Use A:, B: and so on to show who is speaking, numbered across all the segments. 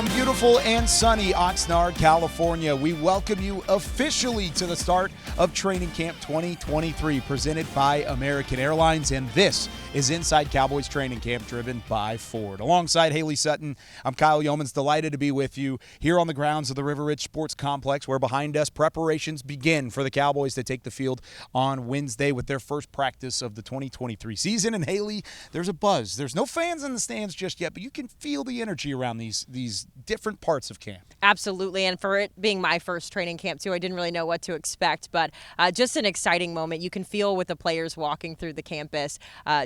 A: From beautiful and sunny Oxnard, California, we welcome you officially to the start of Training Camp 2023, presented by American Airlines, and this is Inside Cowboys Training Camp, driven by Ford. Alongside Haley Sutton, I'm Kyle Yeomans, delighted to be with you here on the grounds of the River Ridge Sports Complex, where behind us preparations begin for the Cowboys to take the field on Wednesday with their first practice of the 2023 season. And Haley, there's a buzz. There's no fans in the stands just yet, but you can feel the energy around these different parts of camp.
B: Absolutely, and for it being my first training camp too, I didn't really know what to expect, but just an exciting moment. You can feel with the players walking through the campus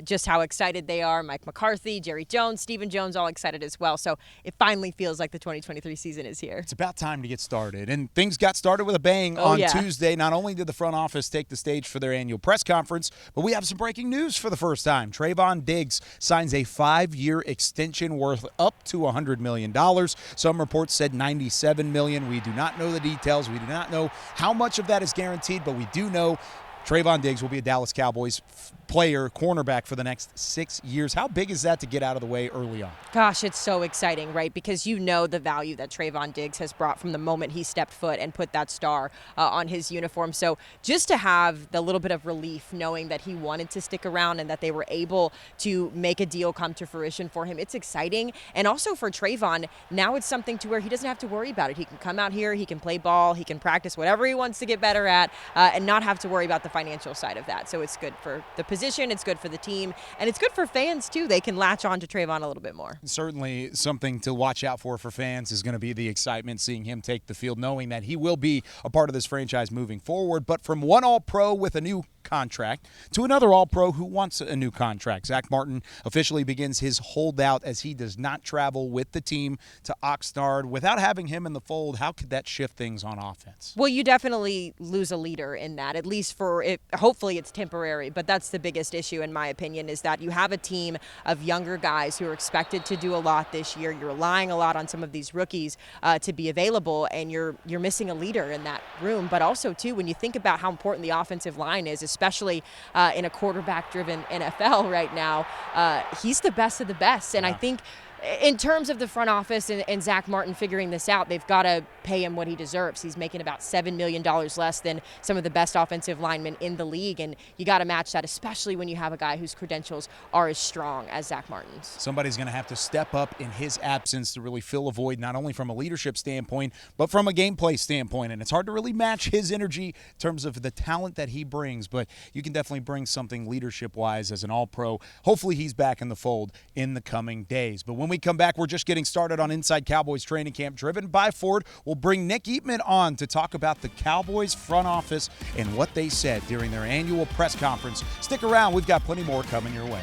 B: just how excited they are. Mike McCarthy, Jerry Jones, Stephen Jones, all excited as well. So it finally feels like the 2023 season is here.
A: It's about time to get started, and things got started with a bang on Tuesday. Not only did the front office take the stage for their annual press conference, but we have some breaking news for the first time. Trevon Diggs signs a 5-year extension worth up to $100 million. Some reports said $97 million. We do not know the details. We do not know how much of that is guaranteed, but we do know Trevon Diggs will be a Dallas Cowboys player, cornerback for the next 6 years. How big is that to get out of the way early on?
B: Gosh, it's so exciting, right? Because you know the value that Trevon Diggs has brought from the moment he stepped foot and put that star on his uniform. So just to have the little bit of relief knowing that he wanted to stick around and that they were able to make a deal come to fruition for him, it's exciting. And also for Trevon, now it's something to where he doesn't have to worry about it. He can come out here, he can play ball, he can practice whatever he wants to get better at, and not have to worry about the financial side of that. So it's good for the position, it's good for the team, and it's good for fans too. They can latch on to Trevon a little bit more.
A: Certainly something to watch out for fans is going to be the excitement seeing him take the field, knowing that he will be a part of this franchise moving forward. But from one All-Pro with a new contract to another All-Pro who wants a new contract, Zach Martin officially begins his holdout as he does not travel with the team to Oxnard. Without having him in the fold, how could that shift things on offense?
B: Well, you definitely lose a leader in that, at least for it. Hopefully it's temporary, but that's the biggest issue in my opinion, is that you have a team of younger guys who are expected to do a lot this year. You're relying a lot on some of these rookies to be available, and you're missing a leader in that room. But also too, when you think about how important the offensive line is, especially in a quarterback-driven NFL right now, he's the best of the best. And I think in terms of the front office and Zach Martin figuring this out, they've got to pay him what he deserves. He's making about $7 million less than some of the best offensive linemen in the league, and you got to match that, especially when you have a guy whose credentials are as strong as Zach Martin's.
A: Somebody's going to have to step up in his absence to really fill a void, not only from a leadership standpoint, but from a gameplay standpoint, and it's hard to really match his energy in terms of the talent that he brings, but you can definitely bring something leadership-wise as an All-Pro. Hopefully he's back in the fold in the coming days. But when we come back, we're just getting started on Inside Cowboys Training Camp, driven by Ford. We'll bring Nick Eatman on to talk about the Cowboys front office and what they said during their annual press conference. Stick around. We've got plenty more coming your way.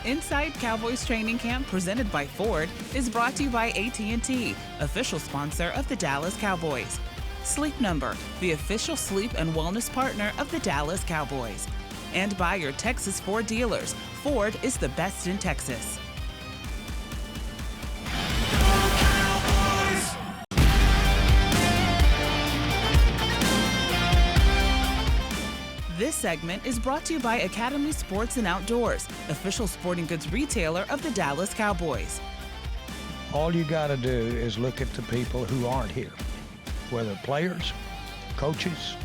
C: Inside Cowboys Training Camp, presented by Ford, is brought to you by AT&T, official sponsor of the Dallas Cowboys. Sleep Number, the official sleep and wellness partner of the Dallas Cowboys. And by your Texas Ford dealers. Ford is the best in Texas. This segment is brought to you by Academy Sports and Outdoors, official sporting goods retailer of the Dallas Cowboys.
D: All you got to do is look at the people who aren't here, whether players, coaches,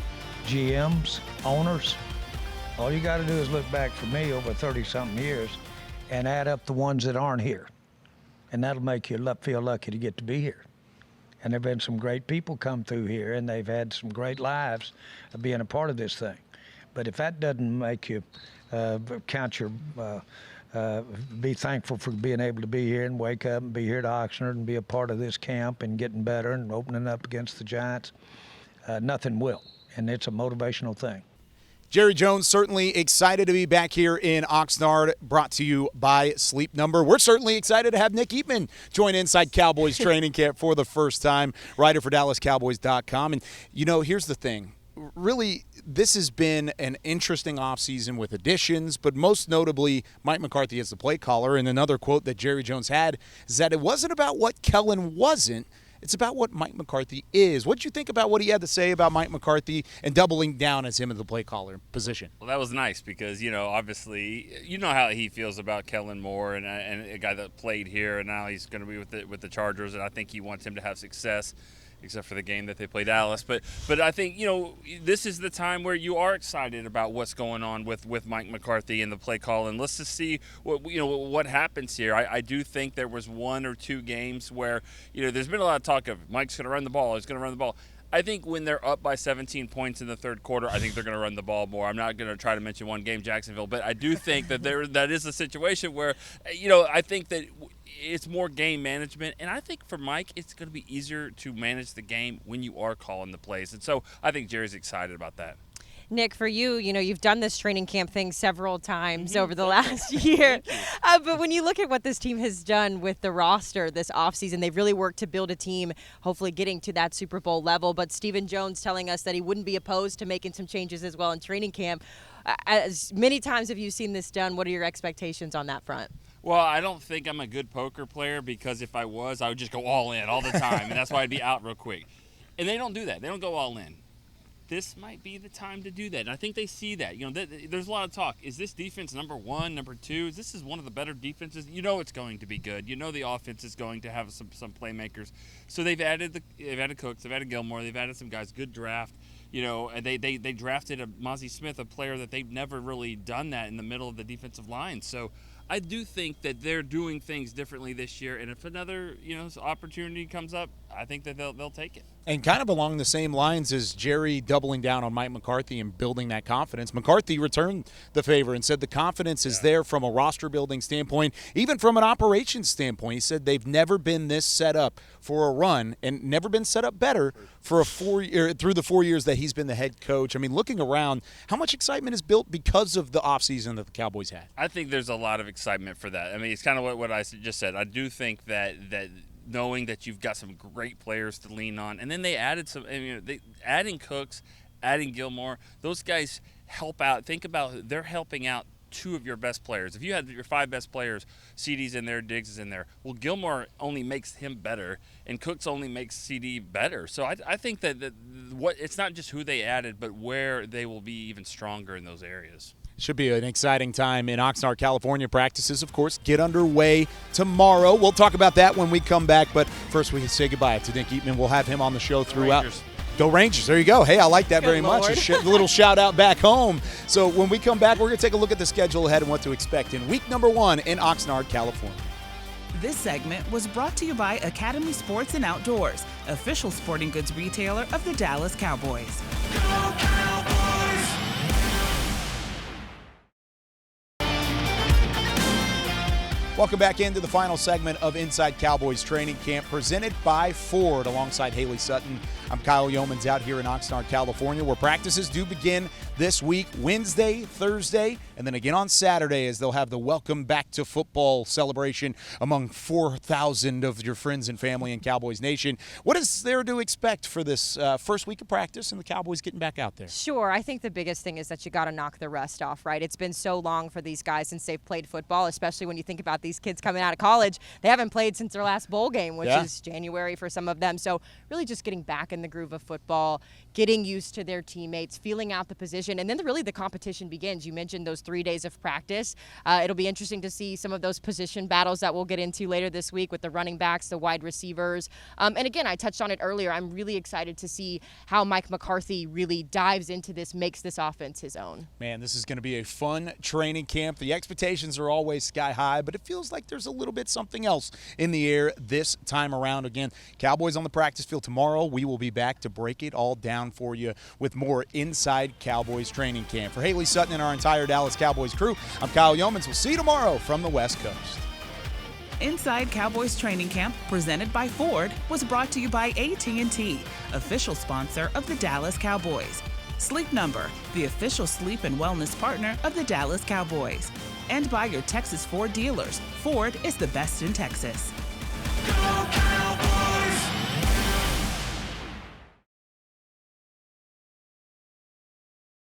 D: GMs, owners. All you got to do is look back for me over 30-something years and add up the ones that aren't here. And that'll make you feel lucky to get to be here. And there have been some great people come through here, and they've had some great lives of being a part of this thing. But if that doesn't make you be thankful for being able to be here and wake up and be here to Oxnard and be a part of this camp and getting better and opening up against the Giants, nothing will. And it's a motivational thing.
A: Jerry Jones certainly excited to be back here in Oxnard, brought to you by Sleep Number. We're certainly excited to have Nick Eatman join Inside Cowboys Training Camp for the first time, writer for DallasCowboys.com. And, here's the thing. Really, this has been an interesting offseason with additions, but most notably, Mike McCarthy as the play caller. And another quote that Jerry Jones had is that it wasn't about what Kellen wasn't, It's about what Mike McCarthy is. What did you think about what he had to say about Mike McCarthy and doubling down as him in the play caller position?
E: Well, that was nice because, obviously, you know how he feels about Kellen Moore and a guy that played here, and now he's going to be with the Chargers, and I think he wants him to have success, except for the game that they play Dallas. But I think, this is the time where you are excited about what's going on with Mike McCarthy and the play call, and let's just see what happens here. I do think there was 1 or 2 games where, there's been a lot of talk of Mike's going to run the ball, he's going to run the ball. I think when they're up by 17 points in the third quarter, I think they're going to run the ball more. I'm not going to try to mention one game, Jacksonville, but I do think that that is a situation where, I think that it's more game management. And I think for Mike, it's going to be easier to manage the game when you are calling the plays. And so I think Jerry's excited about that.
B: Nick, for you, you've done this training camp thing several times over the last year. But when you look at what this team has done with the roster this offseason, they've really worked to build a team, hopefully getting to that Super Bowl level. But Stephen Jones telling us that he wouldn't be opposed to making some changes as well in training camp. As many times have you seen this done? What are your expectations on that front?
E: Well, I don't think I'm a good poker player because if I was, I would just go all in all the time. And that's why I'd be out real quick. And they don't do that. They don't go all in. This might be the time to do that. And I think they see that. There's a lot of talk. Is this defense number 1, number 2? This is one of the better defenses. It's going to be good. The offense is going to have some playmakers. So they've added Cooks, they've added Gilmore, they've added some guys. Good draft. And they drafted a Mozzie Smith, a player that they've never really done that in the middle of the defensive line. So I do think that they're doing things differently this year. And if another opportunity comes up, I think that they'll take it.
A: And kind of along the same lines as Jerry doubling down on Mike McCarthy and building that confidence, McCarthy returned the favor and said the confidence is there from a roster-building standpoint, even from an operations standpoint. He said they've never been this set up for a run and never been set up better for through the 4 years that he's been the head coach. I mean, looking around, how much excitement is built because of the offseason that the Cowboys had?
E: I think there's a lot of excitement for that. I mean, it's kind of what I just said. I do think that knowing that you've got some great players to lean on. And then they added adding Cooks, adding Gilmore, those guys help out. Think about they're helping out 2 of your best players. If you had your 5 best players, CD's in there, Diggs is in there. Well, Gilmore only makes him better, and Cooks only makes CD better. So I think that it's not just who they added, but where they will be even stronger in those areas.
A: Should be an exciting time in Oxnard, California. Practices, of course, get underway tomorrow. We'll talk about that when we come back, but first we can say goodbye to Nick Eatman. We'll have him on the show throughout. Go Rangers. There you go. Hey, I like that very much. A little shout out back home. So when we come back, we're going to take a look at the schedule ahead and what to expect in week number 1 in Oxnard, California.
C: This segment was brought to you by Academy Sports and Outdoors, official sporting goods retailer of the Dallas Cowboys.
F: Go Cowboys!
A: Welcome back into the final segment of Inside Cowboys Training Camp, presented by Ford, alongside Haley Sutton. I'm Kyle Yeomans out here in Oxnard, California, where practices do begin this week, Wednesday, Thursday, and then again on Saturday, as they'll have the Welcome Back to Football celebration among 4,000 of your friends and family in Cowboys Nation. What is there to expect for this first week of practice and the Cowboys getting back out there?
B: Sure. I think the biggest thing is that you got to knock the rust off, right? It's been so long for these guys since they've played football, especially when you think about these kids coming out of college. They haven't played since their last bowl game, which is January for some of them. So really just getting back in the groove of football, getting used to their teammates, feeling out the position, and then really the competition begins. You mentioned those 3 days of practice. It'll be interesting to see some of those position battles that we'll get into later this week with the running backs, the wide receivers. And again, I touched on it earlier. I'm really excited to see how Mike McCarthy really dives into this, makes this offense his own.
A: Man, this is going to be a fun training camp. The expectations are always sky high, but it feels like there's a little bit something else in the air this time around. Again, Cowboys on the practice field tomorrow. We will be back to break it all down for you with more Inside Cowboys Training Camp. For Haley Sutton and our entire Dallas Cowboys crew, I'm Kyle Yeomans. We'll see you tomorrow from the West Coast.
C: Inside Cowboys Training Camp, presented by Ford, was brought to you by AT&T, official sponsor of the Dallas Cowboys. Sleep Number, the official sleep and wellness partner of the Dallas Cowboys. And by your Texas Ford dealers. Ford is the best in Texas.
F: Go